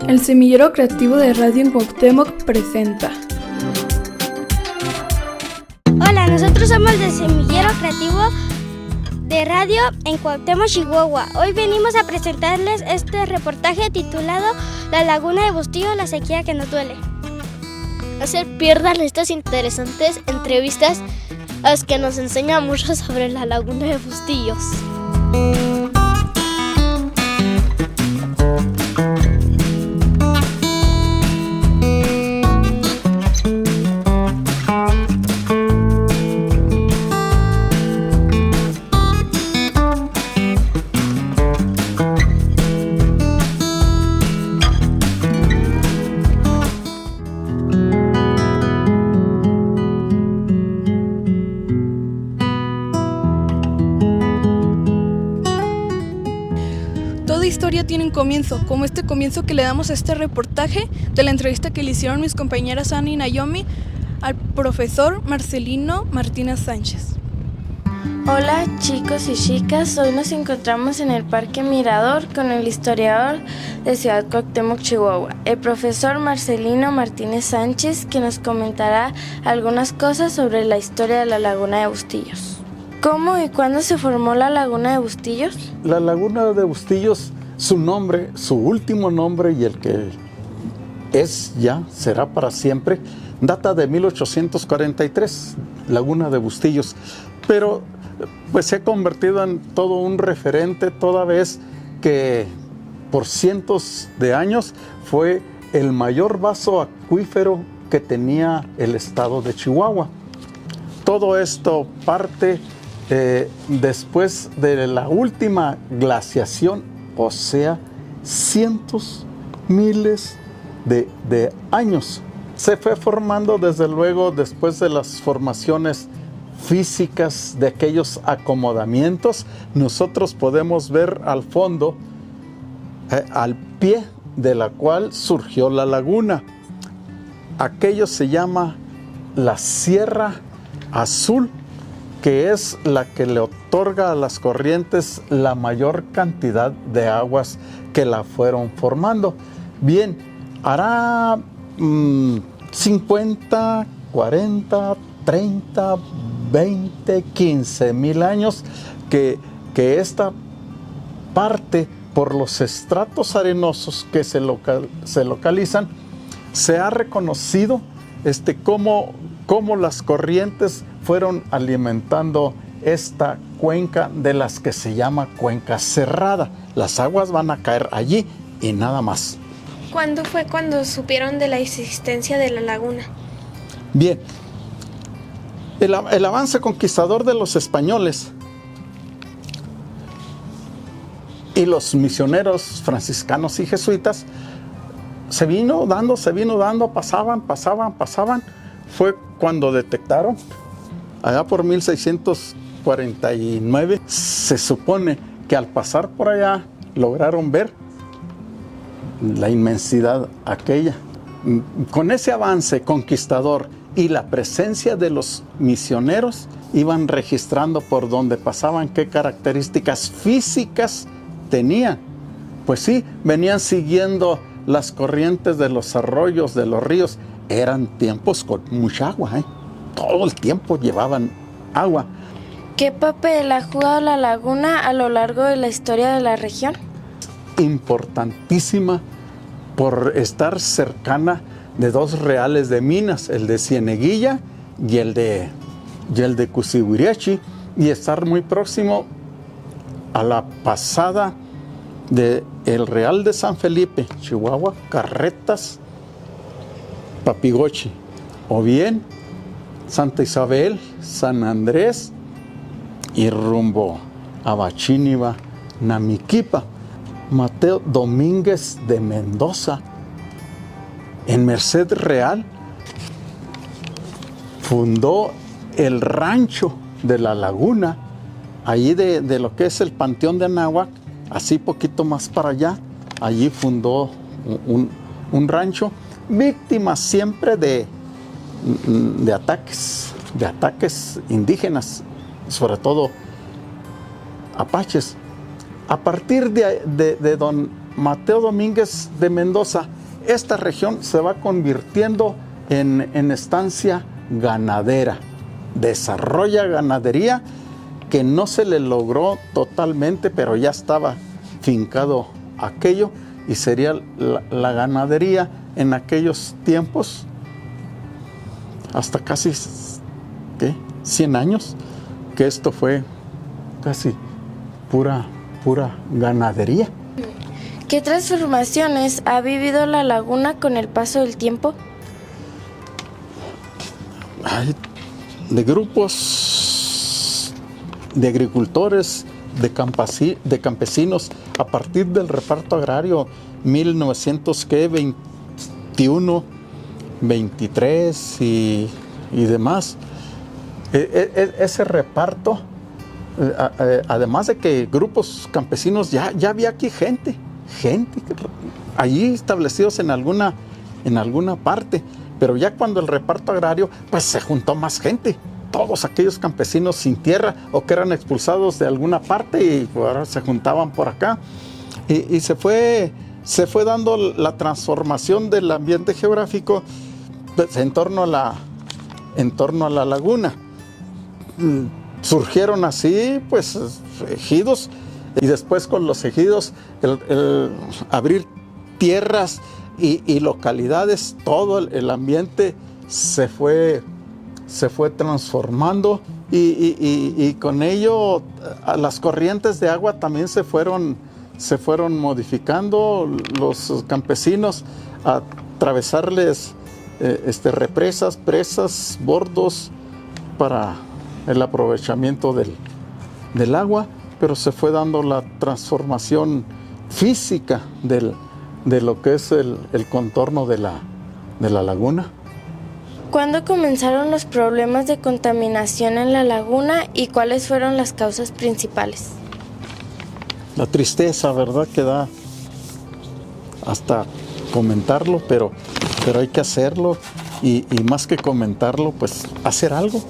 El Semillero Creativo de Radio en Cuauhtémoc presenta. Hola, nosotros somos del Semillero Creativo de Radio en Cuauhtémoc, Chihuahua. Hoy venimos a presentarles este reportaje titulado La Laguna de Bustillos, la sequía que nos duele. No se pierdan estas interesantes entrevistas a las que nos enseñan mucho sobre la Laguna de Bustillos. Toda historia tiene un comienzo, como este comienzo que le damos a este reportaje de la entrevista que le hicieron mis compañeras Ana y Naomi al profesor Marcelino Martínez Sánchez. Hola chicos y chicas, hoy nos encontramos en el Parque Mirador con el historiador de Ciudad Cuauhtémoc, Chihuahua, el profesor Marcelino Martínez Sánchez, que nos comentará algunas cosas sobre la historia de la Laguna de Bustillos. ¿Cómo y cuándo se formó la Laguna de Bustillos? La Laguna de Bustillos, su nombre, su último nombre y el que es ya, será para siempre, data de 1843, Laguna de Bustillos. Pero pues se ha convertido en todo un referente toda vez que por cientos de años fue el mayor vaso acuífero que tenía el estado de Chihuahua. Todo esto parte después de la última glaciación, o sea, cientos, miles de años. Se fue formando desde luego después de las formaciones físicas de aquellos acomodamientos. Nosotros podemos ver al fondo, al pie de la cual surgió la laguna. Aquello se llama la Sierra Azul, que es la que le otorga a las corrientes la mayor cantidad de aguas que la fueron formando. Bien, hará 50, 40, 30, 20, 15 mil años que esta parte, por los estratos arenosos que se localizan, se ha reconocido cómo las corrientes fueron alimentando esta cuenca, de las que se llama cuenca cerrada. Las aguas van a caer allí y nada más. ¿Cuándo fue cuando supieron de la existencia de la laguna? Bien, el avance conquistador de los españoles y los misioneros franciscanos y jesuitas se vino dando, pasaban. Fue cuando detectaron, allá por 1649, se supone que al pasar por allá lograron ver la inmensidad aquella. Con ese avance conquistador y la presencia de los misioneros, iban registrando por donde pasaban qué características físicas tenían. Pues sí, venían siguiendo las corrientes de los arroyos, de los ríos. Eran tiempos con mucha agua, todo el tiempo llevaban agua. ¿Qué papel ha jugado la laguna a lo largo de la historia de la región? Importantísima por estar cercana de dos reales de minas, el de Cieneguilla y el de Cusihuiriachi, y estar muy próximo a la pasada del Real de San Felipe, Chihuahua, Carretas, Papigochi, o bien Santa Isabel, San Andrés y rumbo a Bachíniva, Namiquipa. Mateo Domínguez de Mendoza, en Merced Real, fundó el rancho de la Laguna, allí de lo que es el Panteón de Anáhuac, así poquito más para allá. Allí fundó un rancho, víctima siempre de ataques indígenas, sobre todo apaches. A partir de don Mateo Domínguez de Mendoza, esta región se va convirtiendo en estancia ganadera. Desarrolla ganadería que no se le logró totalmente, pero ya estaba fincado aquello, y sería la ganadería en aquellos tiempos hasta casi 100 años, que esto fue casi pura ganadería. ¿Qué transformaciones ha vivido la laguna con el paso del tiempo? Hay de grupos de agricultores, de campesinos, a partir del reparto agrario 1921, 23 y demás. Ese reparto, además de que grupos campesinos, ya había aquí gente allí establecidos en alguna parte, pero ya cuando el reparto agrario, pues se juntó más gente, todos aquellos campesinos sin tierra o que eran expulsados de alguna parte y ahora se juntaban por acá, y se fue dando la transformación del ambiente geográfico, pues, en torno a la laguna. Surgieron así, pues, ejidos, y después con los ejidos, el abrir tierras y localidades, todo el ambiente se fue transformando, y con ello las corrientes de agua también se fueron modificando. Los campesinos, a atravesarles represas, presas, bordos para el aprovechamiento del agua, pero se fue dando la transformación física de lo que es el contorno de la laguna. ¿Cuándo comenzaron los problemas de contaminación en la laguna y cuáles fueron las causas principales? La tristeza, ¿verdad? Que da hasta comentarlo, pero hay que hacerlo, y más que comentarlo, pues hacer algo,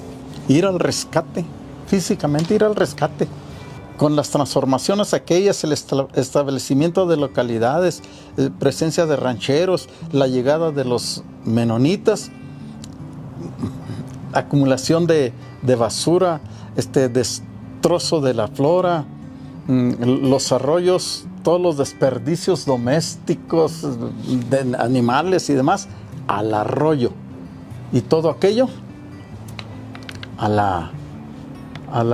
ir al rescate, físicamente ir al rescate. Con las transformaciones aquellas, el establecimiento de localidades, presencia de rancheros, la llegada de los menonitas, acumulación de basura, destrozo de la flora, los arroyos, todos los desperdicios domésticos de animales y demás, al arroyo, y todo aquello a la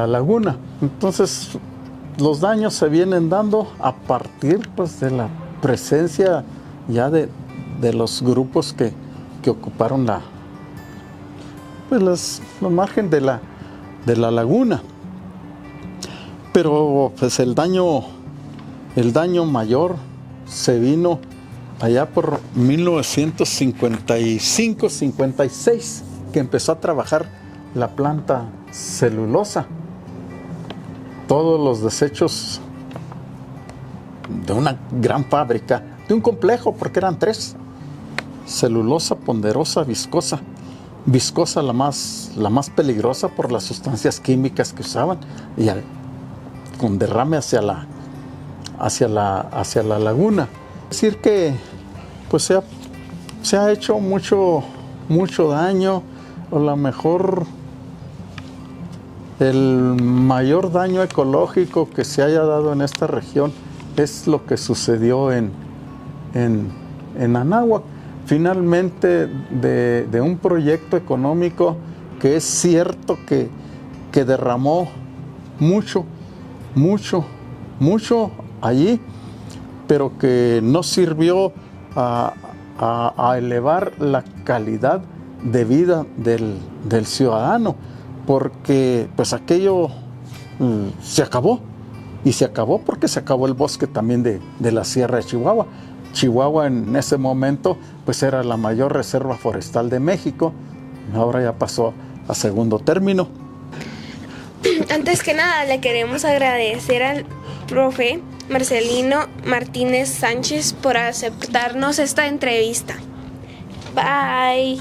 laguna. Entonces los daños se vienen dando a partir, pues, de la presencia ya de los grupos que ocuparon los margen de la laguna. Pero pues el daño mayor se vino allá por 1955-56, que empezó a trabajar la planta celulosa. Todos los desechos de una gran fábrica, de un complejo, porque eran 3: celulosa, ponderosa, viscosa. Viscosa la más peligrosa por las sustancias químicas que usaban, y con derrame hacia la laguna. Es decir que pues se ha hecho mucho daño. O a lo mejor el mayor daño ecológico que se haya dado en esta región es lo que sucedió en Anáhuac. Finalmente, de un proyecto económico que es cierto que derramó mucho allí, pero que no sirvió a elevar la calidad de vida del ciudadano, porque pues aquello se acabó, y se acabó porque se acabó el bosque también de la Sierra de Chihuahua. Chihuahua en ese momento pues era la mayor reserva forestal de México, ahora ya pasó a segundo término. Antes que nada, le queremos agradecer al profe Marcelino Martínez Sánchez por aceptarnos esta entrevista. Bye.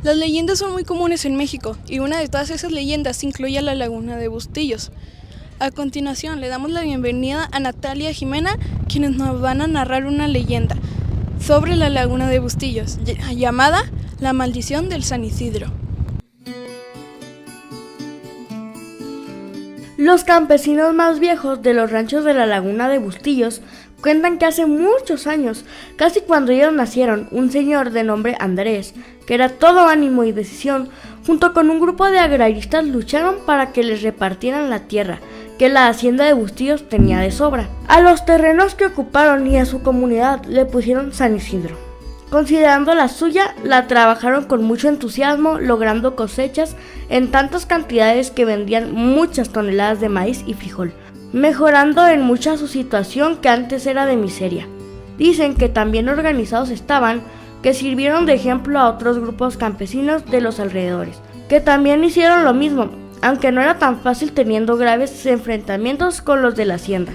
Las leyendas son muy comunes en México, y una de todas esas leyendas incluye a la Laguna de Bustillos. A continuación, le damos la bienvenida a Natalia y Jimena, quienes nos van a narrar una leyenda sobre la laguna de Bustillos, llamada La Maldición del San Isidro. Los campesinos más viejos de los ranchos de la laguna de Bustillos cuentan que hace muchos años, casi cuando ellos nacieron, un señor de nombre Andrés, que era todo ánimo y decisión, junto con un grupo de agraristas lucharon para que les repartieran la tierra que la hacienda de Bustillos tenía de sobra. A los terrenos que ocuparon y a su comunidad le pusieron San Isidro. Considerando la suya, la trabajaron con mucho entusiasmo, logrando cosechas en tantas cantidades que vendían muchas toneladas de maíz y frijol, mejorando en mucha su situación que antes era de miseria. Dicen que tan bien organizados estaban que sirvieron de ejemplo a otros grupos campesinos de los alrededores, que también hicieron lo mismo, aunque no era tan fácil teniendo graves enfrentamientos con los de la hacienda.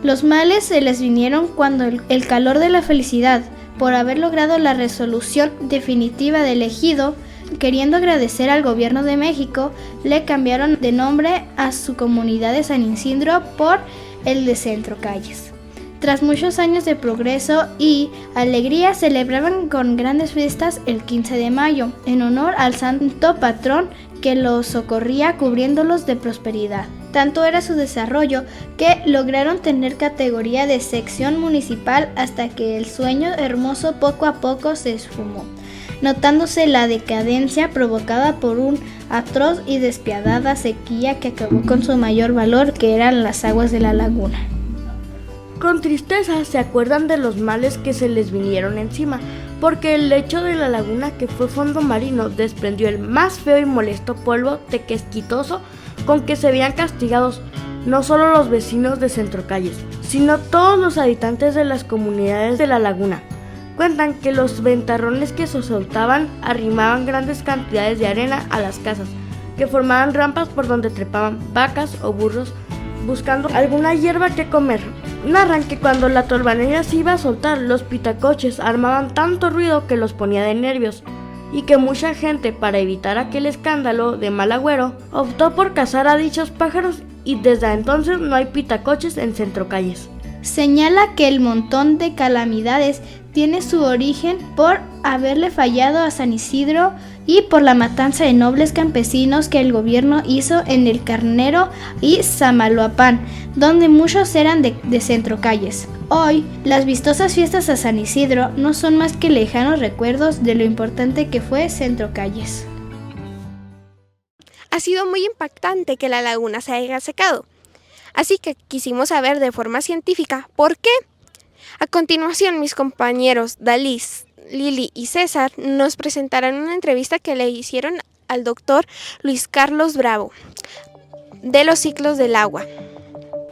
Los males se les vinieron cuando el calor de la felicidad por haber logrado la resolución definitiva del ejido, queriendo agradecer al gobierno de México, le cambiaron de nombre a su comunidad de San Isidro por el de Centro Calles. Tras muchos años de progreso y alegría, celebraban con grandes fiestas el 15 de mayo, en honor al santo patrón que los socorría cubriéndolos de prosperidad. Tanto era su desarrollo que lograron tener categoría de sección municipal hasta que el sueño hermoso poco a poco se esfumó, notándose la decadencia provocada por una atroz y despiadada sequía que acabó con su mayor valor, que eran las aguas de la laguna. Con tristeza se acuerdan de los males que se les vinieron encima, porque el lecho de la laguna, que fue fondo marino, desprendió el más feo y molesto polvo tequesquitoso con que se veían castigados no solo los vecinos de Centro Calles, sino todos los habitantes de las comunidades de la laguna. Cuentan que los ventarrones que se soltaban arrimaban grandes cantidades de arena a las casas, que formaban rampas por donde trepaban vacas o burros buscando alguna hierba que comer. Narran que cuando la torbanera se iba a soltar, los pitacoches armaban tanto ruido que los ponía de nervios, y que mucha gente, para evitar aquel escándalo de mal agüero, optó por cazar a dichos pájaros, y desde entonces no hay pitacoches en Centro Calles. Señala que el montón de calamidades tiene su origen por haberle fallado a San Isidro y por la matanza de nobles campesinos que el gobierno hizo en El Carnero y Samaloapán, donde muchos eran de Centro Calles. Hoy, las vistosas fiestas a San Isidro no son más que lejanos recuerdos de lo importante que fue Centro Calles. Ha sido muy impactante que la laguna se haya secado, así que quisimos saber de forma científica por qué. A continuación, mis compañeros Dalis, Lili y César nos presentarán una entrevista que le hicieron al doctor Luis Carlos Bravo, de los ciclos del agua.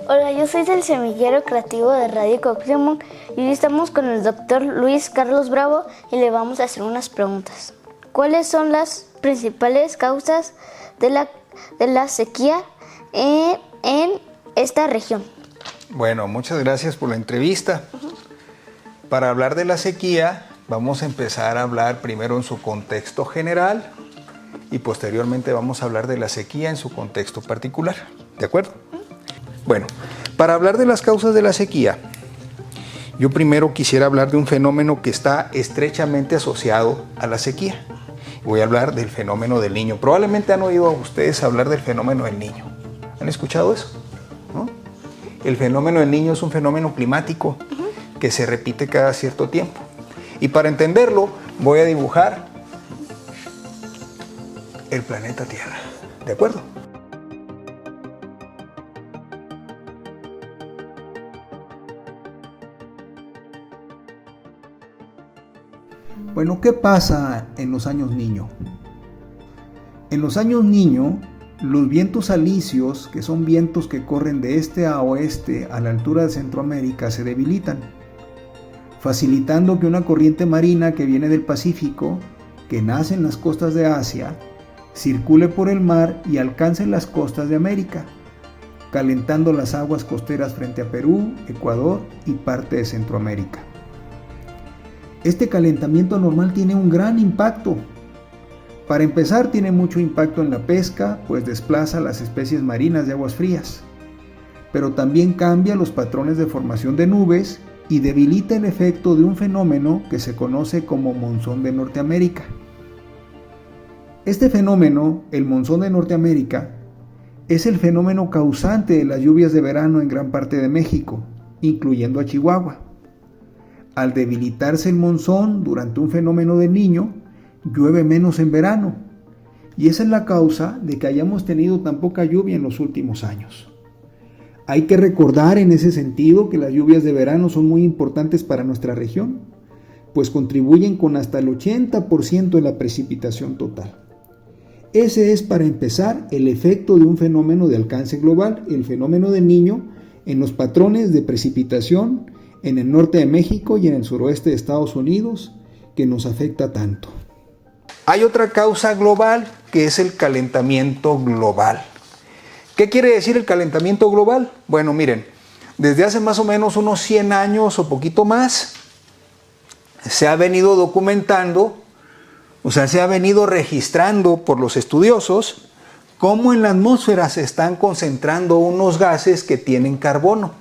Hola, yo soy del Semillero Creativo de Radio Cuauhtémoc y hoy estamos con el doctor Luis Carlos Bravo y le vamos a hacer unas preguntas. ¿Cuáles son las principales causas de la sequía en esta región? Bueno, muchas gracias por la entrevista. Para hablar de la sequía, vamos a empezar a hablar primero en su contexto general y posteriormente vamos a hablar de la sequía en su contexto particular. ¿De acuerdo? Bueno, para hablar de las causas de la sequía, yo primero quisiera hablar de un fenómeno que está estrechamente asociado a la sequía. Voy a hablar del fenómeno del Niño. Probablemente han oído ustedes hablar del fenómeno del Niño. ¿Han escuchado eso? ¿No? El fenómeno del Niño es un fenómeno climático que se repite cada cierto tiempo. Y para entenderlo, voy a dibujar el planeta Tierra. ¿De acuerdo? Bueno, ¿qué pasa en los años Niño? En los años Niño, los vientos alisios, que son vientos que corren de este a oeste a la altura de Centroamérica, se debilitan, facilitando que una corriente marina que viene del Pacífico, que nace en las costas de Asia, circule por el mar y alcance las costas de América, calentando las aguas costeras frente a Perú, Ecuador y parte de Centroamérica. Este calentamiento normal tiene un gran impacto, Para empezar, tiene mucho impacto en la pesca, pues desplaza las especies marinas de aguas frías, pero también cambia los patrones de formación de nubes y debilita el efecto de un fenómeno que se conoce como monzón de Norteamérica. Este fenómeno, el monzón de Norteamérica, es el fenómeno causante de las lluvias de verano en gran parte de México, incluyendo a Chihuahua. Al debilitarse el monzón durante un fenómeno del Niño, llueve menos en verano, y esa es la causa de que hayamos tenido tan poca lluvia en los últimos años. Hay que recordar en ese sentido que las lluvias de verano son muy importantes para nuestra región, pues contribuyen con hasta el 80% de la precipitación total. Ese es, para empezar, el efecto de un fenómeno de alcance global, el fenómeno del Niño, en los patrones de precipitación en el norte de México y en el suroeste de Estados Unidos, que nos afecta tanto. Hay otra causa global que es el calentamiento global. ¿Qué quiere decir el calentamiento global? Bueno, miren, desde hace más o menos unos 100 años o poquito más, se ha venido documentando, o sea, se ha venido registrando por los estudiosos cómo en la atmósfera se están concentrando unos gases que tienen carbono.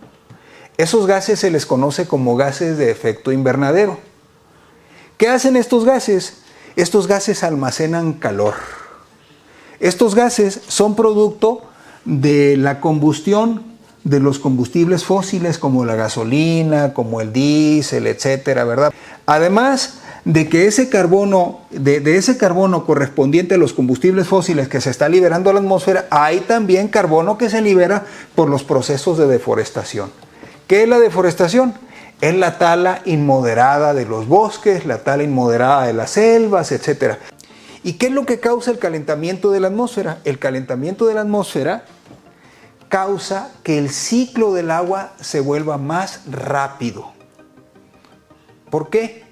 Esos gases se les conoce como gases de efecto invernadero. ¿Qué hacen estos gases? Estos gases almacenan calor. Estos gases son producto de la combustión de los combustibles fósiles como la gasolina, como el diésel, etcétera, ¿verdad? Además de que ese carbono, de ese carbono correspondiente a los combustibles fósiles que se está liberando a la atmósfera, hay también carbono que se libera por los procesos de deforestación. ¿Qué es la deforestación? Es la tala inmoderada de los bosques, la tala inmoderada de las selvas, etc. ¿Y qué es lo que causa el calentamiento de la atmósfera? El calentamiento de la atmósfera causa que el ciclo del agua se vuelva más rápido. ¿Por qué?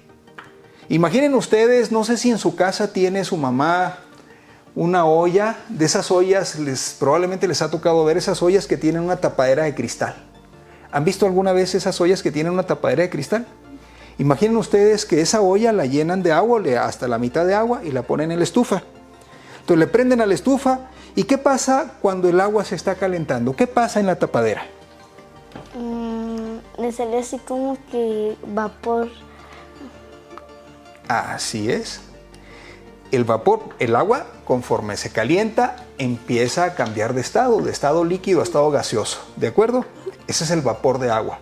Imaginen ustedes, no sé si en su casa tiene su mamá una olla, de esas ollas, probablemente les ha tocado ver esas ollas que tienen una tapadera de cristal. ¿Han visto alguna vez esas ollas que tienen una tapadera de cristal? Imaginen ustedes que esa olla la llenan de agua, hasta la mitad de agua, y la ponen en la estufa. Entonces le prenden a la estufa, ¿y qué pasa cuando el agua se está calentando? ¿Qué pasa en la tapadera? Le sale así como que vapor. Así es. El vapor, el agua, conforme se calienta, empieza a cambiar de estado líquido a estado gaseoso, ¿de acuerdo? Ese es el vapor de agua.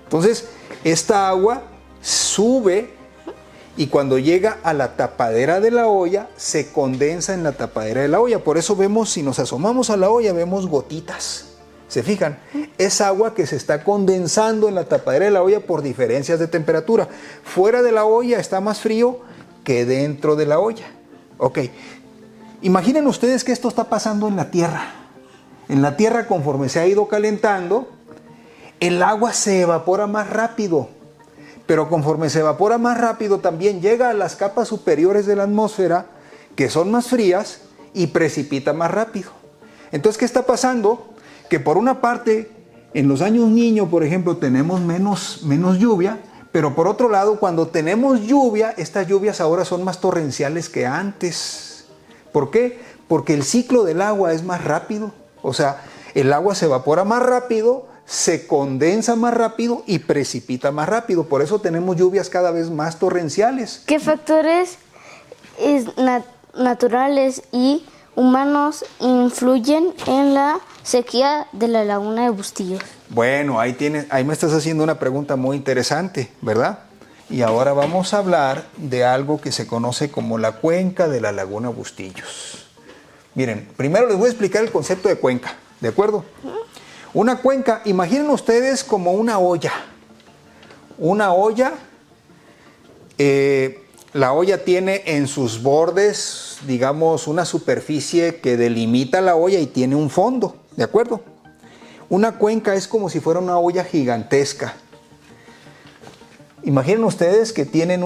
Entonces, esta agua sube y cuando llega a la tapadera de la olla, se condensa en la tapadera de la olla. Por eso vemos, si nos asomamos a la olla, vemos gotitas. ¿Se fijan? Es agua que se está condensando en la tapadera de la olla por diferencias de temperatura. Fuera de la olla está más frío que dentro de la olla. Ok. Imaginen ustedes que esto está pasando en la Tierra. En la Tierra, conforme se ha ido calentando, el agua se evapora más rápido. Pero conforme se evapora más rápido, también llega a las capas superiores de la atmósfera, que son más frías, y precipita más rápido. Entonces, ¿qué está pasando? Que por una parte, en los años Niño, por ejemplo, tenemos menos lluvia, pero por otro lado, cuando tenemos lluvia, estas lluvias ahora son más torrenciales que antes. ¿Por qué? Porque el ciclo del agua es más rápido. O sea, el agua se evapora más rápido, se condensa más rápido y precipita más rápido. Por eso tenemos lluvias cada vez más torrenciales. ¿Qué factores naturales y humanos influyen en la sequía de la laguna de Bustillos? Bueno, ahí me estás haciendo una pregunta muy interesante, ¿verdad? Y ahora vamos a hablar de algo que se conoce como la cuenca de la laguna Bustillos. Miren, primero les voy a explicar el concepto de cuenca, ¿de acuerdo? Una cuenca, imaginen ustedes como una olla. Una olla, la olla tiene en sus bordes, digamos, una superficie que delimita la olla y tiene un fondo, ¿de acuerdo? Una cuenca es como si fuera una olla gigantesca. Imaginen ustedes que tienen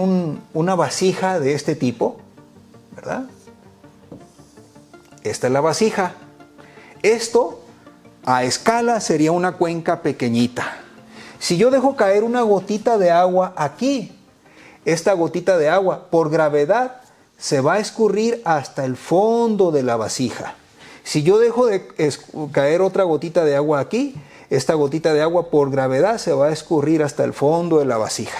una vasija de este tipo, ¿verdad? Esta es la vasija. Esto, a escala, sería una cuenca pequeñita. Si yo dejo caer una gotita de agua aquí, esta gotita de agua, por gravedad, se va a escurrir hasta el fondo de la vasija. Si yo dejo de caer otra gotita de agua aquí, esta gotita de agua por gravedad se va a escurrir hasta el fondo de la vasija.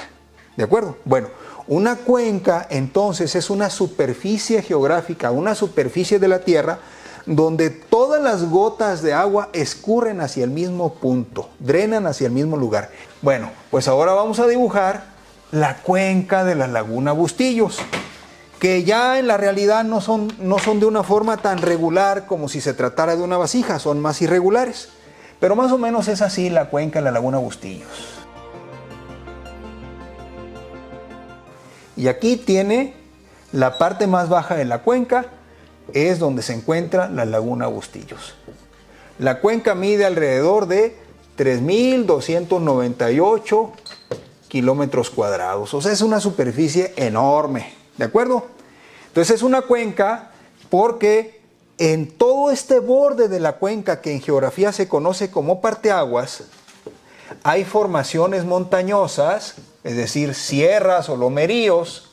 ¿De acuerdo? Bueno, una cuenca entonces es una superficie geográfica, una superficie de la Tierra donde todas las gotas de agua escurren hacia el mismo punto, drenan hacia el mismo lugar. Bueno, pues ahora vamos a dibujar la cuenca de la laguna Bustillos, que ya en la realidad no son de una forma tan regular como si se tratara de una vasija, son más irregulares. Pero más o menos es así la cuenca de la laguna Bustillos. Y aquí tiene la parte más baja de la cuenca, es donde se encuentra la laguna Bustillos. La cuenca mide alrededor de 3.298 kilómetros cuadrados, o sea, es una superficie enorme, ¿de acuerdo? Entonces es una cuenca porque en todo este borde de la cuenca, que en geografía se conoce como parteaguas, hay formaciones montañosas, es decir, sierras o lomeríos,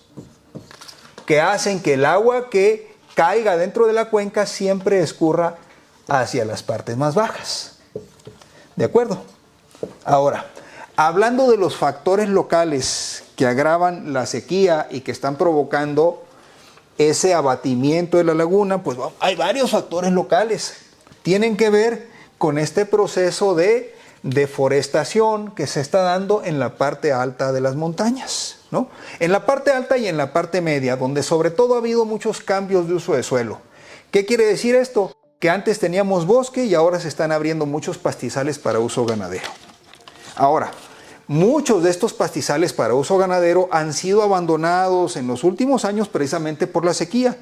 que hacen que el agua que caiga dentro de la cuenca siempre escurra hacia las partes más bajas. ¿De acuerdo? Ahora, hablando de los factores locales que agravan la sequía y que están provocando ese abatimiento de la laguna, pues hay varios factores locales. Tienen que ver con este proceso de deforestación que se está dando en la parte alta de las montañas, ¿no? En la parte alta y en la parte media, donde sobre todo ha habido muchos cambios de uso de suelo. ¿Qué quiere decir esto? Que antes teníamos bosque y ahora se están abriendo muchos pastizales para uso ganadero. Ahora, muchos de estos pastizales para uso ganadero han sido abandonados en los últimos años precisamente por la sequía.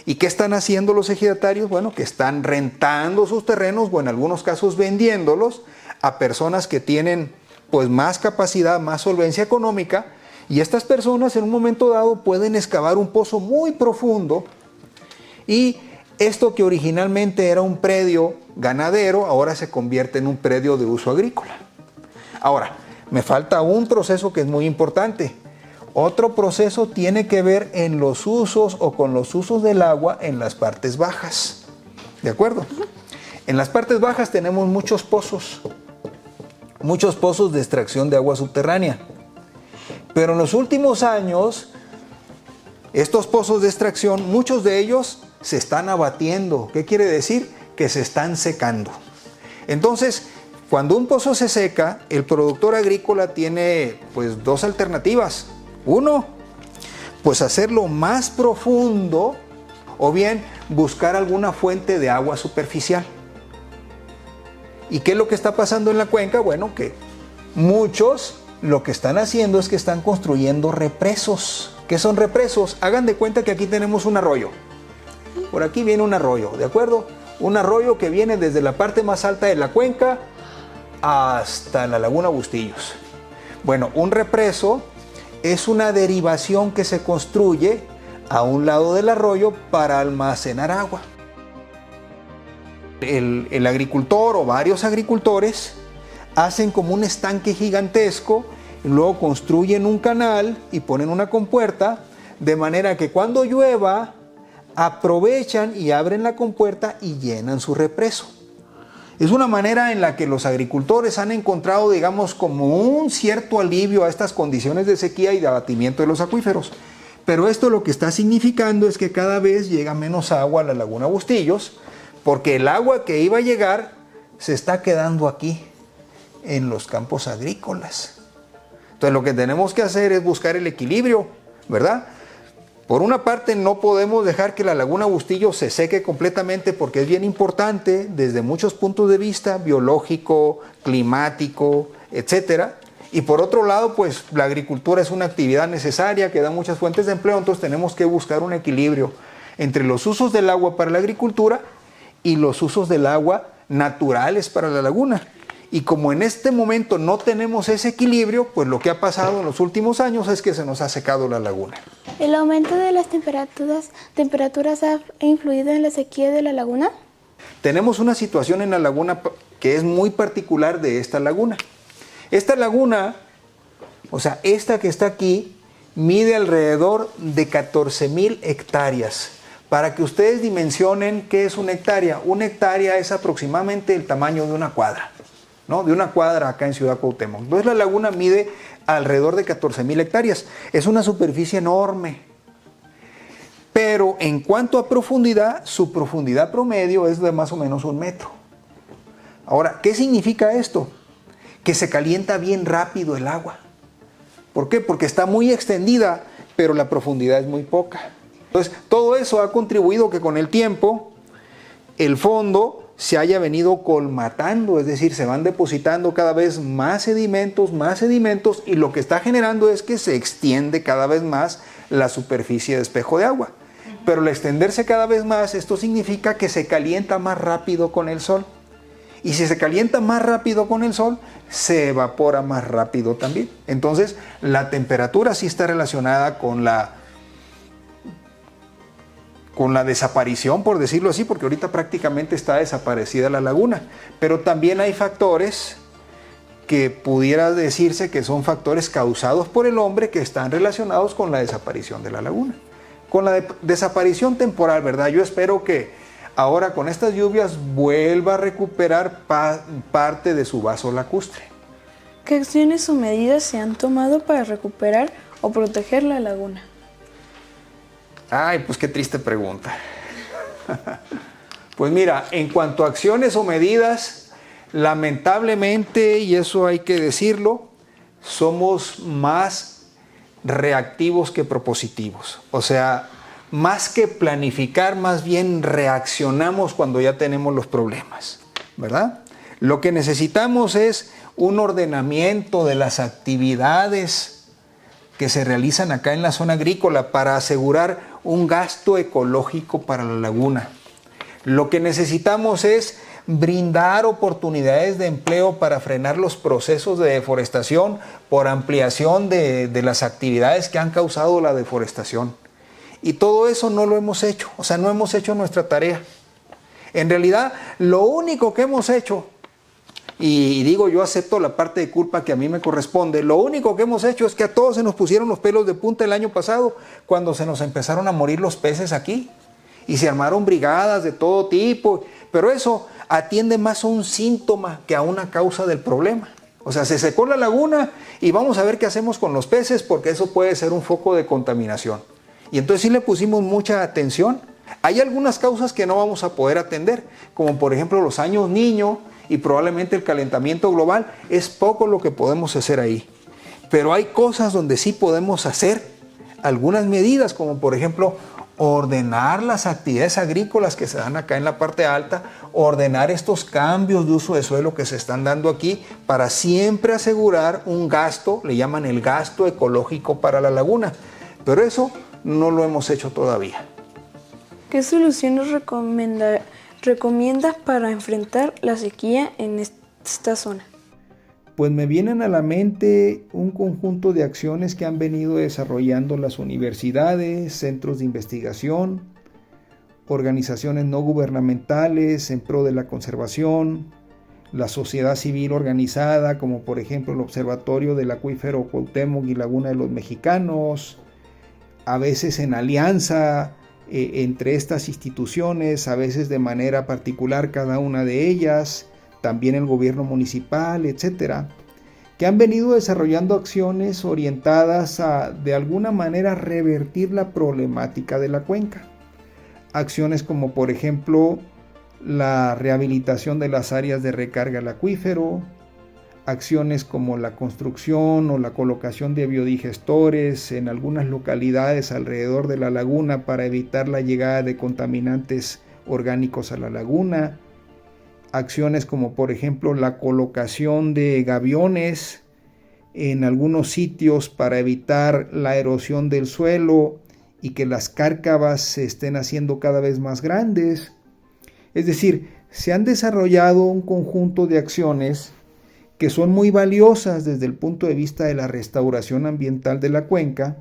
¿Y qué están haciendo los ejidatarios? Bueno, que están rentando sus terrenos o en algunos casos vendiéndolos a personas que tienen pues más capacidad, más solvencia económica, y estas personas en un momento dado pueden excavar un pozo muy profundo y esto que originalmente era un predio ganadero ahora se convierte en un predio de uso agrícola. Ahora, me falta un proceso que es muy importante. Otro proceso tiene que ver en los usos o con los usos del agua en las partes bajas. ¿De acuerdo? En las partes bajas tenemos muchos pozos de extracción de agua subterránea. Pero en los últimos años, estos pozos de extracción, muchos de ellos se están abatiendo. ¿Qué quiere decir? Que se están secando. Entonces, cuando un pozo se seca, el productor agrícola tiene pues dos alternativas. Uno, pues hacerlo más profundo o bien buscar alguna fuente de agua superficial. ¿Y qué es lo que está pasando en la cuenca? Bueno, que muchos lo que están haciendo es que están construyendo represos. ¿Qué son represos? Hagan de cuenta que aquí tenemos un arroyo. Por aquí viene un arroyo, ¿de acuerdo? Un arroyo que viene desde la parte más alta de la cuenca hasta la laguna Bustillos. Bueno, un represo es una derivación que se construye a un lado del arroyo para almacenar agua. El agricultor o varios agricultores hacen como un estanque gigantesco, y luego construyen un canal y ponen una compuerta, de manera que cuando llueva aprovechan y abren la compuerta y llenan su represo. Es una manera en la que los agricultores han encontrado, digamos, como un cierto alivio a estas condiciones de sequía y de abatimiento de los acuíferos. Pero esto lo que está significando es que cada vez llega menos agua a la laguna Bustillos, porque el agua que iba a llegar se está quedando aquí, en los campos agrícolas. Entonces lo que tenemos que hacer es buscar el equilibrio, ¿verdad? Por una parte no podemos dejar que la laguna Bustillos se seque completamente porque es bien importante desde muchos puntos de vista, biológico, climático, etcétera. Y por otro lado, pues la agricultura es una actividad necesaria que da muchas fuentes de empleo, entonces tenemos que buscar un equilibrio entre los usos del agua para la agricultura y los usos del agua naturales para la laguna. Y como en este momento no tenemos ese equilibrio, pues lo que ha pasado en los últimos años es que se nos ha secado la laguna. ¿El aumento de las temperaturas ha influido en la sequía de la laguna? Tenemos una situación en la laguna que es muy particular de esta laguna. Esta laguna, o sea, esta que está aquí, mide alrededor de 14,000 hectáreas. Para que ustedes dimensionen qué es una hectárea. Una hectárea es aproximadamente el tamaño de una cuadra, ¿no? De una cuadra acá en Ciudad Cuauhtémoc. Entonces la laguna mide alrededor de 14,000 hectáreas. Es una superficie enorme. Pero en cuanto a profundidad, su profundidad promedio es de más o menos 1 metro. Ahora, ¿qué significa esto? Que se calienta bien rápido el agua. ¿Por qué? Porque está muy extendida, pero la profundidad es muy poca. Entonces, todo eso ha contribuido que con el tiempo el fondo se haya venido colmatando, es decir, se van depositando cada vez más sedimentos, y lo que está generando es que se extiende cada vez más la superficie de espejo de agua. Pero al extenderse cada vez más, esto significa que se calienta más rápido con el sol. Y si se calienta más rápido con el sol, se evapora más rápido también. Entonces, la temperatura sí está relacionada con la desaparición, por decirlo así, porque ahorita prácticamente está desaparecida la laguna. Pero también hay factores que pudiera decirse que son factores causados por el hombre que están relacionados con la desaparición de la laguna. Con la desaparición temporal, ¿verdad? Yo espero que ahora con estas lluvias vuelva a recuperar parte de su vaso lacustre. ¿Qué acciones o medidas se han tomado para recuperar o proteger la laguna? Ay, pues qué triste pregunta. Pues mira, en cuanto a acciones o medidas, lamentablemente, y eso hay que decirlo, somos más reactivos que propositivos. O sea, más que planificar, más bien reaccionamos cuando ya tenemos los problemas, ¿verdad? Lo que necesitamos es un ordenamiento de las actividades que se realizan acá en la zona agrícola para asegurar un gasto ecológico para la laguna. Lo que necesitamos es brindar oportunidades de empleo para frenar los procesos de deforestación por ampliación de las actividades que han causado la deforestación. Y todo eso no lo hemos hecho, o sea, no hemos hecho nuestra tarea. En realidad, lo único que hemos hecho, y digo, yo acepto la parte de culpa que a mí me corresponde, lo único que hemos hecho es que a todos se nos pusieron los pelos de punta el año pasado, cuando se nos empezaron a morir los peces aquí, y se armaron brigadas de todo tipo, pero eso atiende más a un síntoma que a una causa del problema. O sea, se secó la laguna y vamos a ver qué hacemos con los peces, porque eso puede ser un foco de contaminación. Y entonces sí le pusimos mucha atención. Hay algunas causas que no vamos a poder atender, como por ejemplo los años niño y probablemente el calentamiento global. Es poco lo que podemos hacer ahí. Pero hay cosas donde sí podemos hacer algunas medidas, como por ejemplo ordenar las actividades agrícolas que se dan acá en la parte alta, ordenar estos cambios de uso de suelo que se están dando aquí para siempre asegurar un gasto, le llaman el gasto ecológico para la laguna. Pero eso no lo hemos hecho todavía. ¿Qué soluciones recomiendas para enfrentar la sequía en esta zona? Pues me vienen a la mente un conjunto de acciones que han venido desarrollando las universidades, centros de investigación, organizaciones no gubernamentales en pro de la conservación, la sociedad civil organizada, como por ejemplo el Observatorio del Acuífero Cuauhtémoc y Laguna de los Mexicanos, a veces en alianza entre estas instituciones, a veces de manera particular cada una de ellas, también el gobierno municipal, etcétera, que han venido desarrollando acciones orientadas a, de alguna manera, revertir la problemática de la cuenca. Acciones como, por ejemplo, la rehabilitación de las áreas de recarga al acuífero, acciones como la construcción o la colocación de biodigestores en algunas localidades alrededor de la laguna para evitar la llegada de contaminantes orgánicos a la laguna, acciones como por ejemplo la colocación de gaviones en algunos sitios para evitar la erosión del suelo y que las cárcavas se estén haciendo cada vez más grandes. Es decir, se han desarrollado un conjunto de acciones que son muy valiosas desde el punto de vista de la restauración ambiental de la cuenca,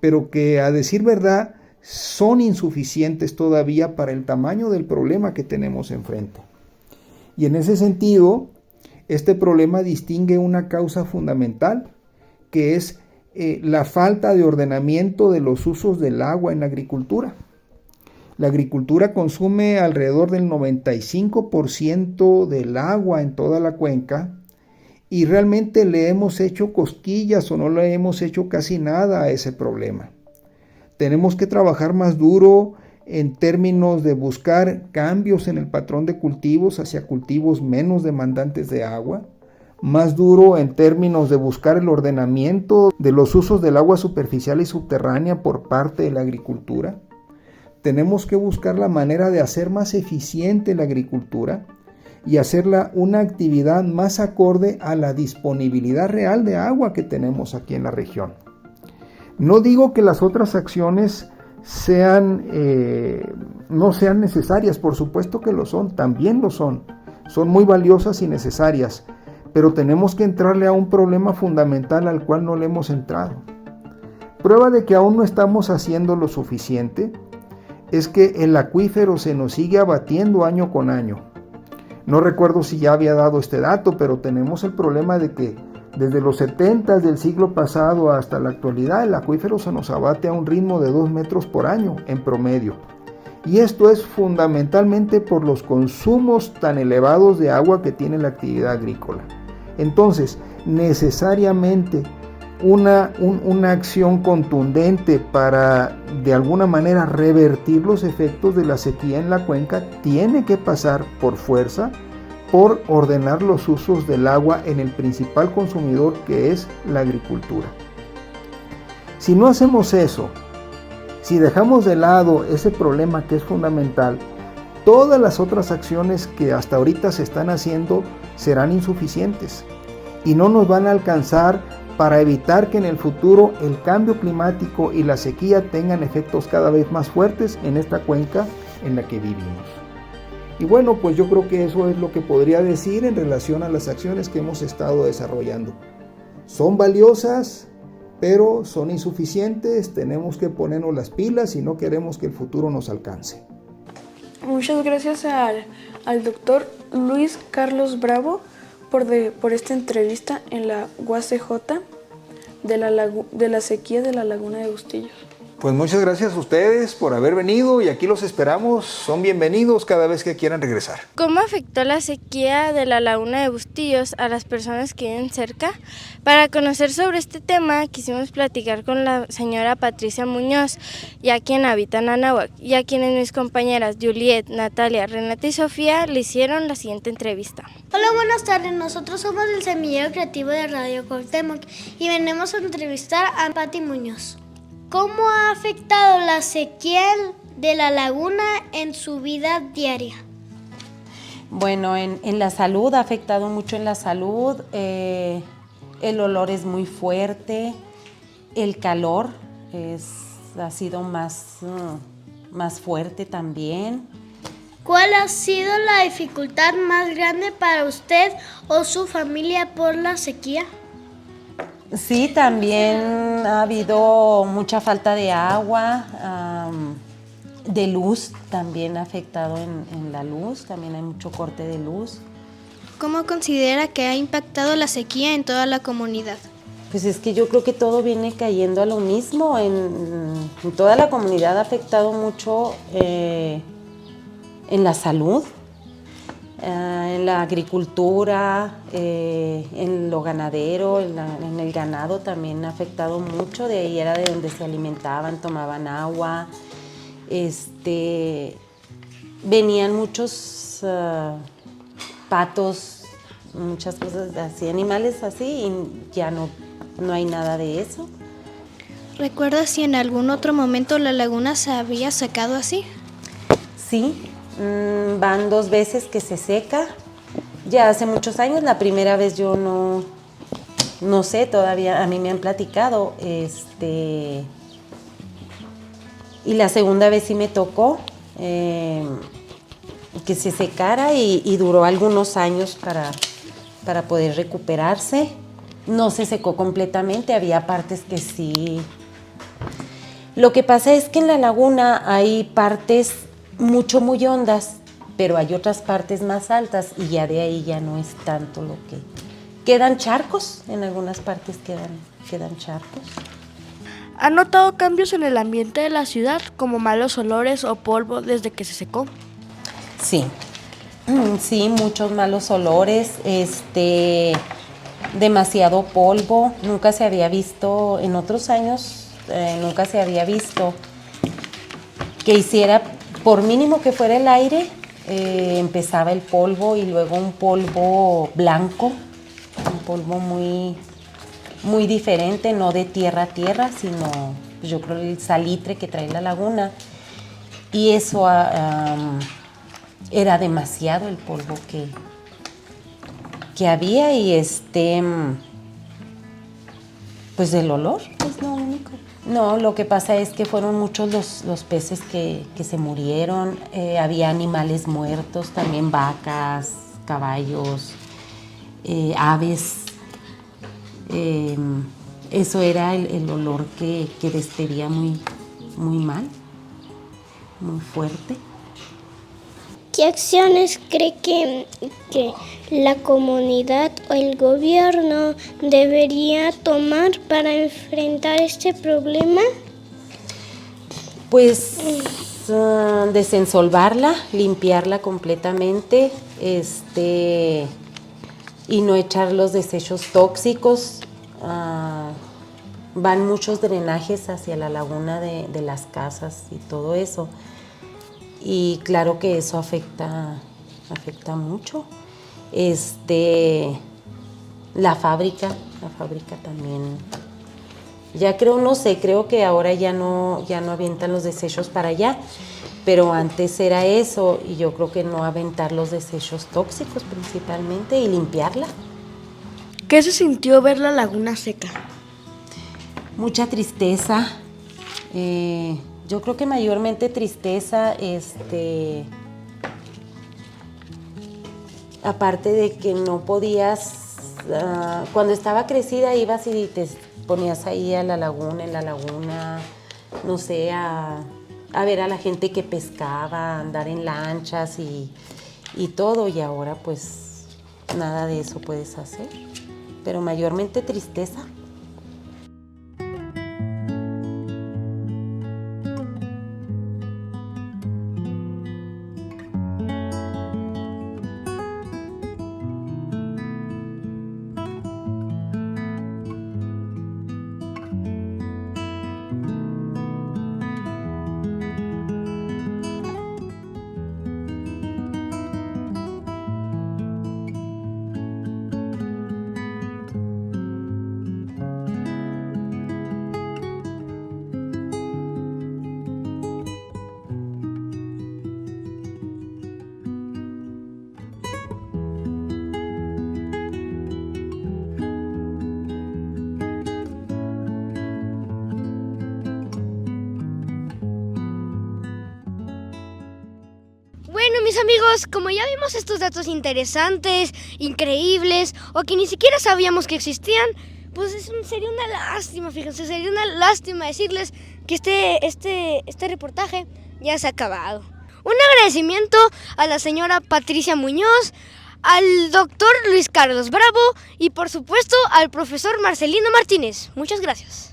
pero que a decir verdad son insuficientes todavía para el tamaño del problema que tenemos enfrente. Y en ese sentido, este problema distingue una causa fundamental, que es la falta de ordenamiento de los usos del agua en la agricultura. La agricultura consume alrededor del 95% del agua en toda la cuenca y realmente le hemos hecho cosquillas o no le hemos hecho casi nada a ese problema. Tenemos que trabajar más duro en términos de buscar cambios en el patrón de cultivos hacia cultivos menos demandantes de agua, más duro en términos de buscar el ordenamiento de los usos del agua superficial y subterránea por parte de la agricultura. Tenemos que buscar la manera de hacer más eficiente la agricultura y hacerla una actividad más acorde a la disponibilidad real de agua que tenemos aquí en la región. No digo que las otras acciones no sean necesarias, por supuesto que lo son, también lo son muy valiosas y necesarias, pero tenemos que entrarle a un problema fundamental al cual no le hemos entrado. Prueba de que aún no estamos haciendo lo suficiente es que el acuífero se nos sigue abatiendo año con año. No recuerdo si ya había dado este dato, pero tenemos el problema de que desde los 70 del siglo pasado hasta la actualidad el acuífero se nos abate a un ritmo de 2 metros por año en promedio. Y esto es fundamentalmente por los consumos tan elevados de agua que tiene la actividad agrícola. Entonces, necesariamente una acción contundente para de alguna manera revertir los efectos de la sequía en la cuenca tiene que pasar por fuerza por ordenar los usos del agua en el principal consumidor, que es la agricultura. Si no hacemos eso, si dejamos de lado ese problema que es fundamental, todas las otras acciones que hasta ahorita se están haciendo serán insuficientes y no nos van a alcanzar para evitar que en el futuro el cambio climático y la sequía tengan efectos cada vez más fuertes en esta cuenca en la que vivimos. Y bueno, pues yo creo que eso es lo que podría decir en relación a las acciones que hemos estado desarrollando. Son valiosas, pero son insuficientes, tenemos que ponernos las pilas si no queremos que el futuro nos alcance. Muchas gracias al doctor Luis Carlos Bravo por esta entrevista en la UACJ de la sequía de la Laguna de Bustillos. Pues muchas gracias a ustedes por haber venido y aquí los esperamos. Son bienvenidos cada vez que quieran regresar. ¿Cómo afectó la sequía de la Laguna de Bustillos a las personas que viven cerca? Para conocer sobre este tema quisimos platicar con la señora Patricia Muñoz, ya quien habita en Anáhuac, y a quienes mis compañeras Juliet, Natalia, Renata y Sofía le hicieron la siguiente entrevista. Hola, buenas tardes. Nosotros somos del Semillero Creativo de Radio Cuauhtémoc y venimos a entrevistar a Pati Muñoz. ¿Cómo ha afectado la sequía de la laguna en su vida diaria? Bueno, en la salud, ha afectado mucho en la salud. El olor es muy fuerte, el calor ha sido más fuerte también. ¿Cuál ha sido la dificultad más grande para usted o su familia por la sequía? Sí, también ha habido mucha falta de agua, de luz, también ha afectado en la luz, también hay mucho corte de luz. ¿Cómo considera que ha impactado la sequía en toda la comunidad? Pues es que yo creo que todo viene cayendo a lo mismo, en toda la comunidad ha afectado mucho en la salud, en la agricultura, en lo ganadero, en el ganado también ha afectado mucho, de ahí era de donde se alimentaban, tomaban agua, venían muchos patos, muchas cosas así, animales así, y ya no hay nada de eso. ¿Recuerda si en algún otro momento la laguna se había secado así? Sí. Van 2 veces que se seca, ya hace muchos años. La primera vez yo no sé, todavía a mí me han platicado, y la segunda vez sí me tocó que se secara y duró algunos años para poder recuperarse. No se secó completamente, había partes que sí. Lo que pasa es que en la laguna hay partes muy hondas, pero hay otras partes más altas y ya de ahí ya no es tanto quedan charcos, en algunas partes quedan charcos. ¿Han notado cambios en el ambiente de la ciudad, como malos olores o polvo desde que se secó? Sí, muchos malos olores, demasiado polvo. Nunca se había visto, en otros años, nunca se había visto que hiciera, por mínimo que fuera el aire, empezaba el polvo y luego un polvo blanco, un polvo muy, muy diferente, no de tierra a tierra, sino yo creo el salitre que trae la laguna. Y eso era demasiado el polvo que había y pues el olor es lo único. No, lo que pasa es que fueron muchos los peces que se murieron, había animales muertos, también vacas, caballos, aves. Eso era el olor que despedía muy, muy mal, muy fuerte. ¿Qué acciones cree que la comunidad o el gobierno debería tomar para enfrentar este problema? Pues desensolvarla, limpiarla completamente, y no echar los desechos tóxicos. Van muchos drenajes hacia la laguna de las casas y todo eso. Y claro que eso afecta mucho. La fábrica también. Ya creo que ahora ya no avientan los desechos para allá, pero antes era eso y yo creo que no aventar los desechos tóxicos principalmente y limpiarla. ¿Qué se sintió ver la laguna seca? Mucha tristeza. Yo creo que mayormente tristeza, aparte de que no podías, cuando estaba crecida ibas y te ponías ahí en la laguna, no sé, a ver a la gente que pescaba, a andar en lanchas y todo, y ahora pues nada de eso puedes hacer, pero mayormente tristeza. Bueno, mis amigos, como ya vimos estos datos interesantes, increíbles, o que ni siquiera sabíamos que existían, pues sería una lástima, fíjense, sería una lástima decirles que este reportaje ya se ha acabado. Un agradecimiento a la señora Patricia Muñoz, al doctor Luis Carlos Bravo y por supuesto al profesor Marcelino Martínez. Muchas gracias.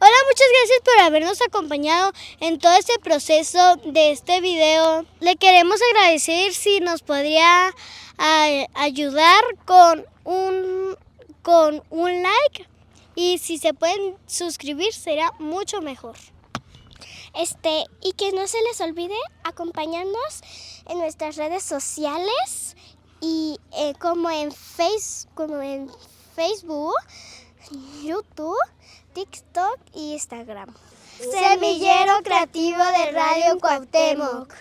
Hola, muchas gracias por habernos acompañado en todo este proceso de este video. Le queremos agradecer si nos podría ayudar con un like y si se pueden suscribir será mucho mejor. Y que no se les olvide acompañarnos en nuestras redes sociales y como en Facebook, YouTube, TikTok y Instagram. Semillero Creativo de Radio Cuauhtémoc.